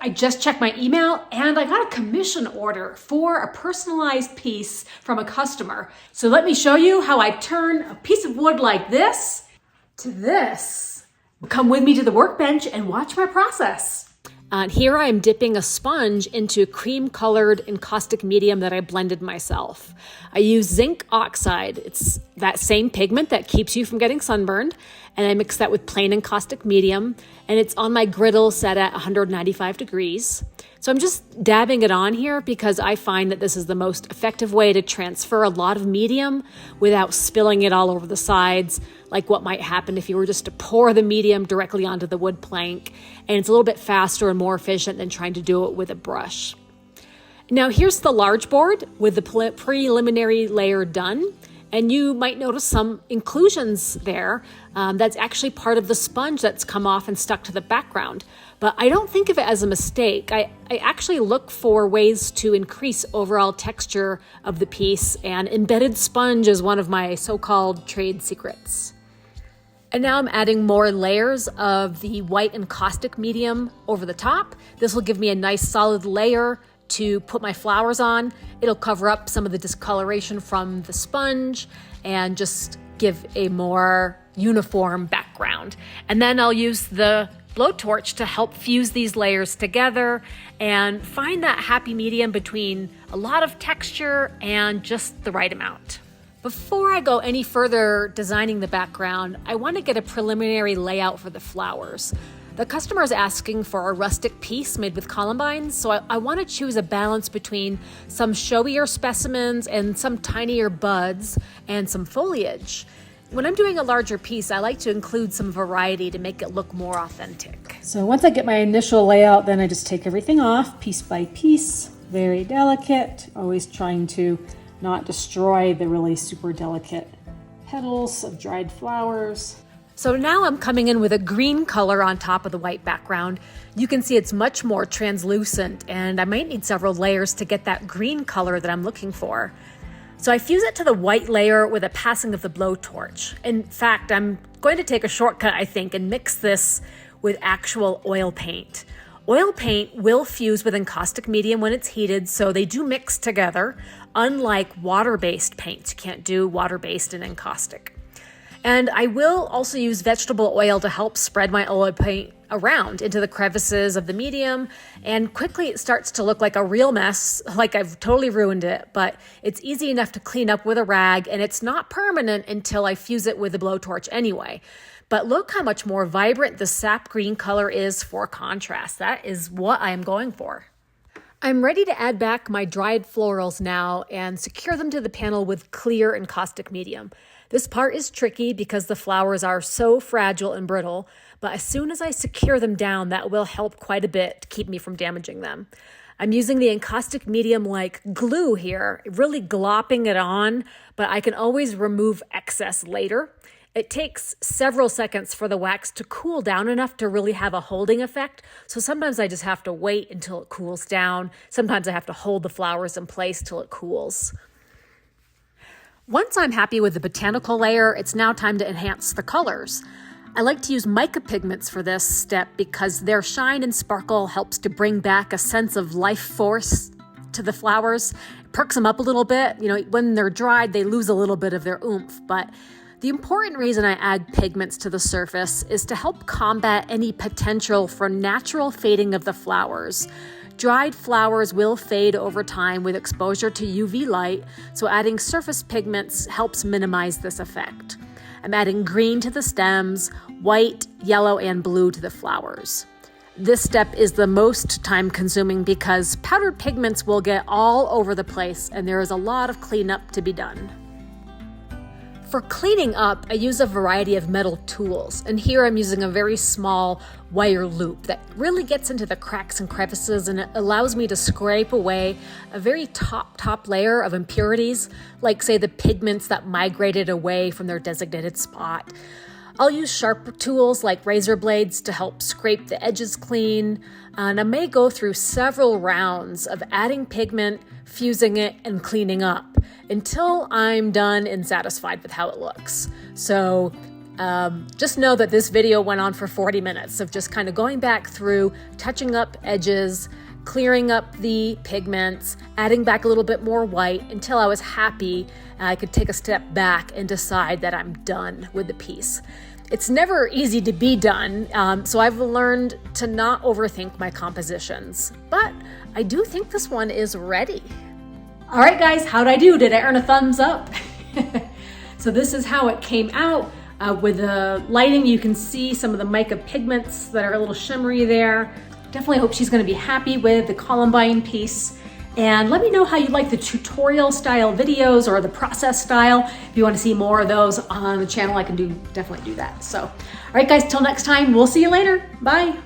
I just checked my email and I got a commission order for a personalized piece from a customer. So let me show you how I turn a piece of wood like this to this. Come with me to the workbench and watch my process. Here I am dipping a sponge into cream-colored encaustic medium that I blended myself. I use zinc oxide. It's that same pigment that keeps you from getting sunburned, and I mix that with plain encaustic medium, and it's on my griddle set at 195 degrees. So I'm just dabbing it on here because I find that this is the most effective way to transfer a lot of medium without spilling it all over the sides, like what might happen if you were just to pour the medium directly onto the wood plank. And it's a little bit faster and more efficient than trying to do it with a brush. Now here's the large board with the preliminary layer done. And you might notice some inclusions there. That's actually part of the sponge that's come off and stuck to the background. But I don't think of it as a mistake. I actually look for ways to increase overall texture of the piece, and embedded sponge is one of my so-called trade secrets. And now I'm adding more layers of the white encaustic medium over the top. This will give me a nice solid layer to put my flowers on. It'll cover up some of the discoloration from the sponge and just give a more uniform background. And then I'll use the blowtorch to help fuse these layers together and find that happy medium between a lot of texture and just the right amount. Before I go any further designing the background, I want to get a preliminary layout for the flowers. The customer is asking for a rustic piece made with columbines, so I want to choose a balance between some showier specimens and some tinier buds and some foliage. When I'm doing a larger piece, I like to include some variety to make it look more authentic. So once I get my initial layout, then I just take everything off piece by piece, very delicate, always trying to not destroy the really super delicate petals of dried flowers. So now I'm coming in with a green color on top of the white background. You can see it's much more translucent, and I might need several layers to get that green color that I'm looking for. So I fuse it to the white layer with a passing of the blowtorch. In fact, I'm going to take a shortcut, I think, and mix this with actual oil paint. Oil paint will fuse with encaustic medium when it's heated, so they do mix together, unlike water-based paints. You can't do water-based and encaustic. And I will also use vegetable oil to help spread my oil paint around into the crevices of the medium, and quickly it starts to look like a real mess, like I've totally ruined it, but it's easy enough to clean up with a rag, and it's not permanent until I fuse it with the blowtorch anyway. But look how much more vibrant the sap green color is for contrast. That is what I am going for. I'm ready to add back my dried florals now and secure them to the panel with clear encaustic medium. This part is tricky because the flowers are so fragile and brittle, but as soon as I secure them down, that will help quite a bit to keep me from damaging them. I'm using the encaustic medium like glue here, really glopping it on, but I can always remove excess later. It takes several seconds for the wax to cool down enough to really have a holding effect. So sometimes I just have to wait until it cools down. Sometimes I have to hold the flowers in place till it cools. Once I'm happy with the botanical layer, it's now time to enhance the colors. I like to use mica pigments for this step because their shine and sparkle helps to bring back a sense of life force to the flowers. It perks them up a little bit. You know, when they're dried, they lose a little bit of their oomph, but the important reason I add pigments to the surface is to help combat any potential for natural fading of the flowers. Dried flowers will fade over time with exposure to UV light, so adding surface pigments helps minimize this effect. I'm adding green to the stems, white, yellow, and blue to the flowers. This step is the most time-consuming because powdered pigments will get all over the place and there is a lot of cleanup to be done. For cleaning up, I use a variety of metal tools, and here I'm using a very small wire loop that really gets into the cracks and crevices, and it allows me to scrape away a very top layer of impurities, like say the pigments that migrated away from their designated spot. I'll use sharp tools like razor blades to help scrape the edges clean, and I may go through several rounds of adding pigment, fusing it, and cleaning up until I'm done and satisfied with how it looks. So just know that this video went on for 40 minutes of just kind of going back through, touching up edges, clearing up the pigments, adding back a little bit more white until I was happy I could take a step back and decide that I'm done with the piece. It's never easy to be done, so I've learned to not overthink my compositions, but I do think this one is ready. All right, guys, how'd I do? Did I earn a thumbs up? So this is how it came out. With the lighting, you can see some of the mica pigments that are a little shimmery there. Definitely hope she's gonna be happy with the Columbine piece. And let me know how you like the tutorial style videos or the process style. If you wanna see more of those on the channel, I can definitely do that. So, all right guys, till next time, we'll see you later. Bye.